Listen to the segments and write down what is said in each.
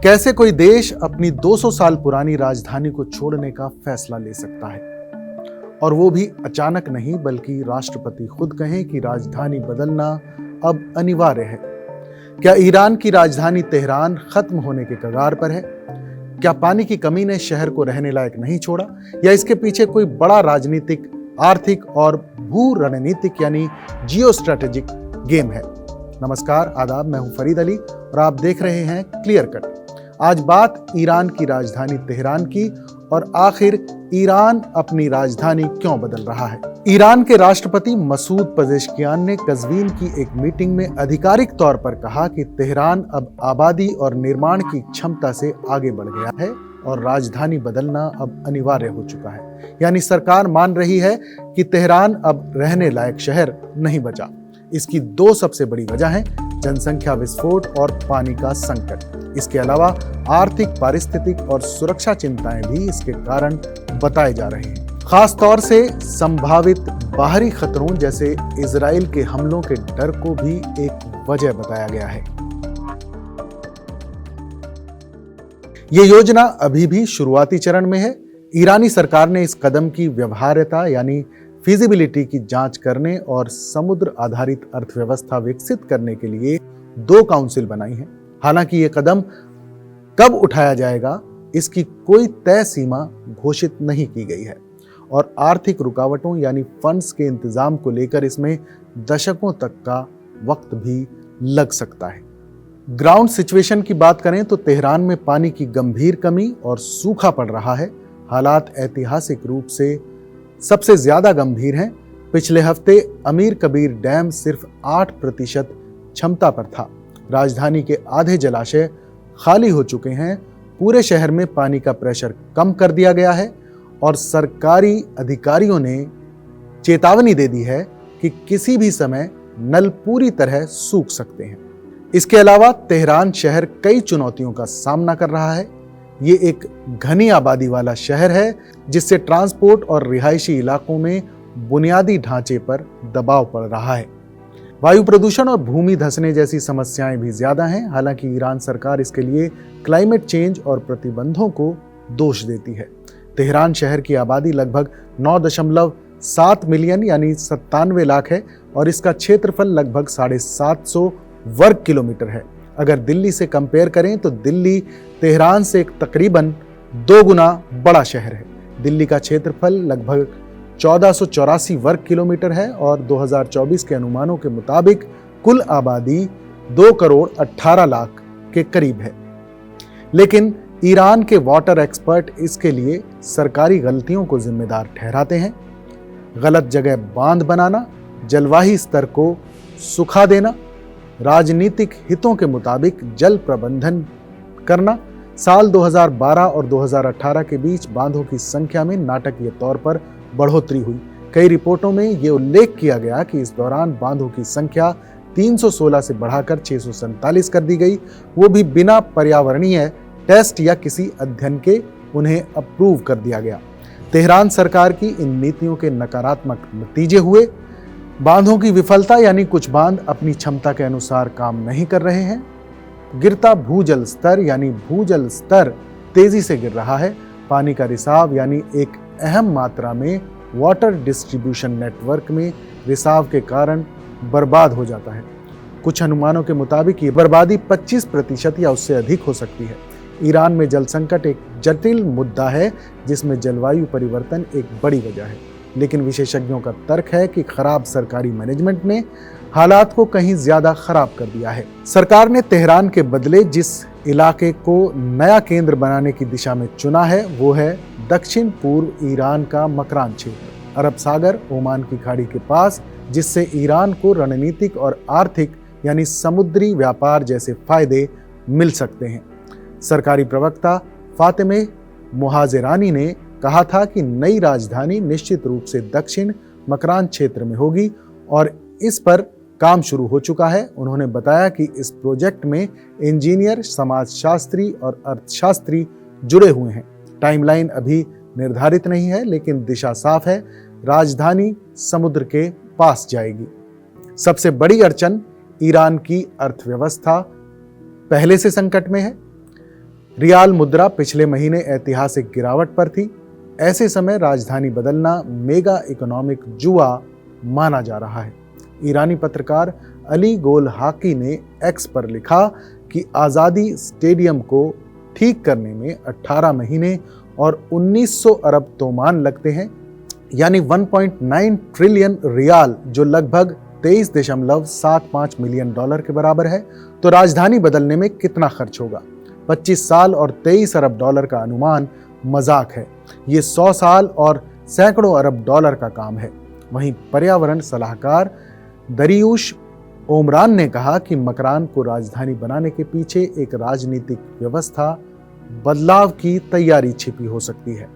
कैसे कोई देश अपनी 200 साल पुरानी राजधानी को छोड़ने का फैसला ले सकता है, और वो भी अचानक नहीं बल्कि राष्ट्रपति खुद कहें कि राजधानी बदलना अब अनिवार्य है। क्या ईरान की राजधानी तेहरान खत्म होने के कगार पर है? क्या पानी की कमी ने शहर को रहने लायक नहीं छोड़ा, या इसके पीछे कोई बड़ा राजनीतिक, आर्थिक और भू रणनीतिक यानी जियो स्ट्रेटेजिक गेम है? नमस्कार, आदाब, मैं हूं फरीद अली और आप देख रहे हैं क्लियर कट। आज बात ईरान की राजधानी तेहरान की और आखिर ईरान अपनी राजधानी क्यों बदल रहा है। ईरान के राष्ट्रपति मसूद पेजेश्कियान ने कज़वीन की एक मीटिंग में आधिकारिक तौर पर कहा कि तेहरान अब आबादी और निर्माण की क्षमता से आगे बढ़ गया है और राजधानी बदलना अब अनिवार्य हो चुका है। यानी सरकार मान रही है कि तेहरान अब रहने लायक शहर नहीं बचा। इसकी दो सबसे बड़ी वजह है जनसंख्या विस्फोट और पानी का संकट। इसके अलावा आर्थिक, पारिस्थितिक और सुरक्षा चिंताएं भी इसके कारण बताए जा रहे हैं। खास तौर से संभावित बाहरी खतरों जैसे इजराइल के हमलों के डर को भी एक वजह बताया गया है। ये योजना अभी भी शुरुआती चरण में है। ईरानी सरकार ने इस कदम की व्यवहार्यता यानी फिजिबिलिटी की जांच करने और समुद्र आधारित अर्थव्यवस्था विकसित करने के लिए 2 काउंसिल बनाई हैं। हालांकि ये कदम कब उठाया जाएगा इसकी कोई तय सीमा घोषित नहीं की गई है और आर्थिक रुकावटों यानी फंड्स के इंतजाम को लेकर इसमें दशकों तक का वक्त भी लग सकता है। ग्राउंड सिचुएशन की बात करें तो तेहरान में पानी की गंभीर कमी और सूखा पड़ रहा है। हालात ऐतिहासिक रूप से सबसे ज्यादा गंभीर हैं। पिछले हफ्ते अमीर कबीर डैम सिर्फ 8% क्षमता पर था। राजधानी के आधे जलाशय खाली हो चुके हैं। पूरे शहर में पानी का प्रेशर कम कर दिया गया है और सरकारी अधिकारियों ने चेतावनी दे दी है कि किसी भी समय नल पूरी तरह सूख सकते हैं। इसके अलावा तेहरान शहर कई चुनौतियों का सामना कर रहा है। ये एक घनी आबादी वाला शहर है जिससे ट्रांसपोर्ट और रिहायशी इलाकों में बुनियादी ढांचे पर दबाव पड़ रहा है। वायु प्रदूषण और भूमि धंसने जैसी समस्याएं भी ज्यादा हैं। हालांकि ईरान सरकार इसके लिए क्लाइमेट चेंज और प्रतिबंधों को दोष देती है। तेहरान शहर की आबादी लगभग 9.7 मिलियन यानी 97 लाख है और इसका क्षेत्रफल लगभग 750 वर्ग किलोमीटर है। अगर दिल्ली से कंपेयर करें तो दिल्ली तेहरान से तकरीबन 2 गुना बड़ा शहर है। दिल्ली का क्षेत्रफल लगभग 1484 वर्ग किलोमीटर है और 2024 के अनुमानों के मुताबिक कुल आबादी 2 करोड़ 18 लाख के करीब है। लेकिन ईरान के वाटर एक्सपर्ट इसके लिए सरकारी गलतियों को जिम्मेदार ठहराते हैं। गलत जगह बांध बनाना, जलवाही स्तर को सुखा देना, राजनीतिक हितों के मुताबिक जल प्रबंधन करना। साल 2012 और 2018 के बीच बांधों की संख्या में नाटकीय तौर पर बढ़ोतरी हुई। कई रिपोर्टों में यह उल्लेख किया गया कि इस दौरान बांधों की संख्या 316 से बढ़ाकर 647 कर दी गई, वो भी बिना पर्यावरणीय टेस्ट या किसी अध्ययन के उन्हें अप्रूव कर दिया गया। तेहरान सरकार की इन नीतियों के नकारात्मक नतीजे हुए। बांधों की विफलता यानी कुछ बांध अपनी क्षमता के अनुसार काम नहीं कर रहे हैं। गिरता भूजल स्तर यानी भूजल स्तर तेजी से गिर रहा है। पानी का रिसाव यानी एक अहम मात्रा में वाटर डिस्ट्रीब्यूशन नेटवर्क में रिसाव के कारण बर्बाद हो जाता है। कुछ अनुमानों के मुताबिक ये बर्बादी 25% या उससे अधिक हो सकती है। ईरान में जल संकट एक जटिल मुद्दा है जिसमें जलवायु परिवर्तन एक बड़ी वजह है, लेकिन विशेषज्ञों का तर्क है कि खराब सरकारी मैनेजमेंट ने हालात को कहीं ज्यादा खराब कर दिया है। सरकार ने तेहरान के बदले जिस इलाके को नया केंद्र बनाने की दिशा में चुना है वो है दक्षिण पूर्व ईरान का मकरान क्षेत्र, अरब सागर, ओमान की खाड़ी के पास, जिससे ईरान को रणनीतिक और आर्थिक यानी समुद्री व्यापार जैसे फायदे मिल सकते हैं। सरकारी प्रवक्ता फातिमे मुहाजिरानी ने कहा था कि नई राजधानी निश्चित रूप से दक्षिण मकरान क्षेत्र में होगी और इस पर काम शुरू हो चुका है। उन्होंने बताया कि इस प्रोजेक्ट में इंजीनियर, समाजशास्त्री और अर्थशास्त्री जुड़े हुए हैं। टाइमलाइन अभी निर्धारित नहीं है, लेकिन दिशा साफ है, राजधानी समुद्र के पास जाएगी। सबसे बड़ी अड़चन ईरान की अर्थव्यवस्था पहले से संकट में है। रियाल मुद्रा पिछले महीने ऐतिहासिक गिरावट पर थी। ऐसे समय राजधानी बदलना मेगा इकोनॉमिक जुआ माना जा रहा है। ईरानी पत्रकार अली गोल हाकी ने एक्स पर लिखा कि आज़ादी स्टेडियम को ठीक करने में 18 महीने और 1900 अरब तोमान लगते हैं, यानी 1.9 ट्रिलियन रियाल, जो लगभग 23.75 मिलियन डॉलर के बराबर है। तो राजधानी बदलने में कितना खर्च होगा? 25 साल और 23 अरब डॉलर का अनुमान मजाक है। ये 100 साल और सैकड़ों अरब डॉलर का काम है। वहीं पर्यावरण सलाहकार दरियुश ओमरान ने कहा कि मकरान को राजधानी बनाने के पीछे एक राजनीतिक व्यवस्था बदलाव की तैयारी छिपी हो सकती है।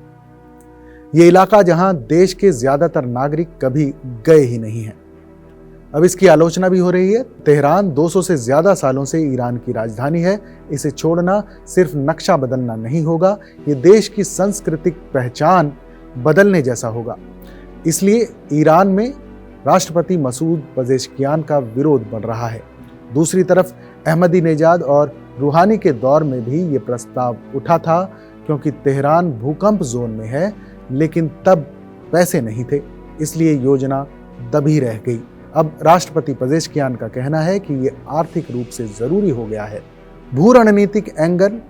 ये इलाका जहां देश के ज्यादातर नागरिक कभी गए ही नहीं हैं। अब इसकी आलोचना भी हो रही है। तेहरान 200 से ज्यादा सालों से ईरान की राजधानी है। इसे छोड़ना सिर्फ नक्शा बदलना नहीं होगा, ये देश की सांस्कृतिक पहचान बदलने जैसा होगा। इसलिए ईरान में राष्ट्रपति मसूद पजेश्कियान का विरोध बढ़ रहा है। दूसरी तरफ अहमदीनेजाद और रूहानी के दौर में भी ये प्रस्ताव उठा था, क्योंकि तेहरान भूकंप जोन में है, लेकिन तब पैसे नहीं थे, इसलिए योजना दबी रह गई। अब राष्ट्रपति पजेश्कियान का कहना है कि ये आर्थिक रूप से जरूरी हो गया है। भू रणनीतिक एंगल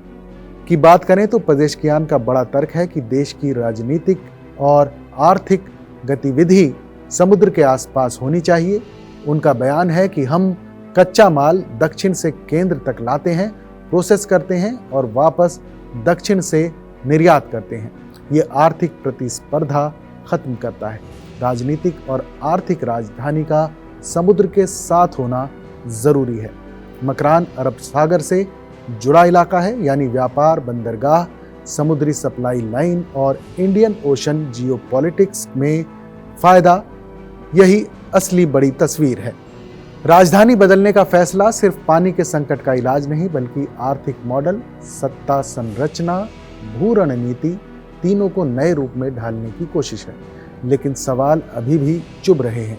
की बात करें तो पजेश्कियान का बड़ा तर्क है कि देश की राजनीतिक और आर्थिक गतिविधि समुद्र के आसपास होनी चाहिए। उनका बयान है कि हम कच्चा माल दक्षिण से केंद्र तक लाते हैं, प्रोसेस करते हैं और वापस दक्षिण से निर्यात करते हैं। ये आर्थिक प्रतिस्पर्धा खत्म करता है। राजनीतिक और आर्थिक राजधानी का समुद्र के साथ होना जरूरी है। मकरान अरब सागर से जुड़ा इलाका है, यानी व्यापार, बंदरगाह, समुद्री सप्लाई लाइन और इंडियन ओशन जियोपॉलिटिक्स में फायदा, यही असली बड़ी तस्वीर है। राजधानी बदलने का फैसला सिर्फ पानी के संकट का इलाज नहीं, बल्कि आर्थिक मॉडल, सत्ता संरचना, भू रणनीति, तीनों को नए रूप में ढालने की कोशिश है। लेकिन सवाल अभी भी चुभ रहे हैं।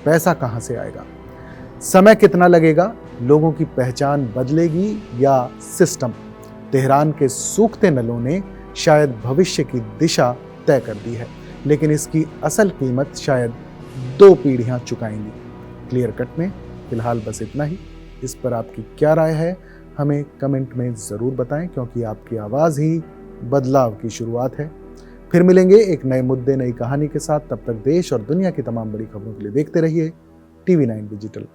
पैसा कहां से आएगा? समय कितना लगेगा? लोगों की पहचान बदलेगी या सिस्टम? तेहरान के सूखते नलों ने शायद भविष्य की दिशा तय कर दी है, लेकिन इसकी असल कीमत शायद 2 पीढ़ियां चुकाएंगी। क्लियर कट में फिलहाल बस इतना ही। इस पर आपकी क्या राय है, हमें कमेंट में ज़रूर बताएं, क्योंकि आपकी आवाज़ ही बदलाव की शुरुआत है। फिर मिलेंगे एक नए मुद्दे, नई कहानी के साथ। तब तक देश और दुनिया की तमाम बड़ी खबरों के लिए देखते रहिए TV9 डिजिटल।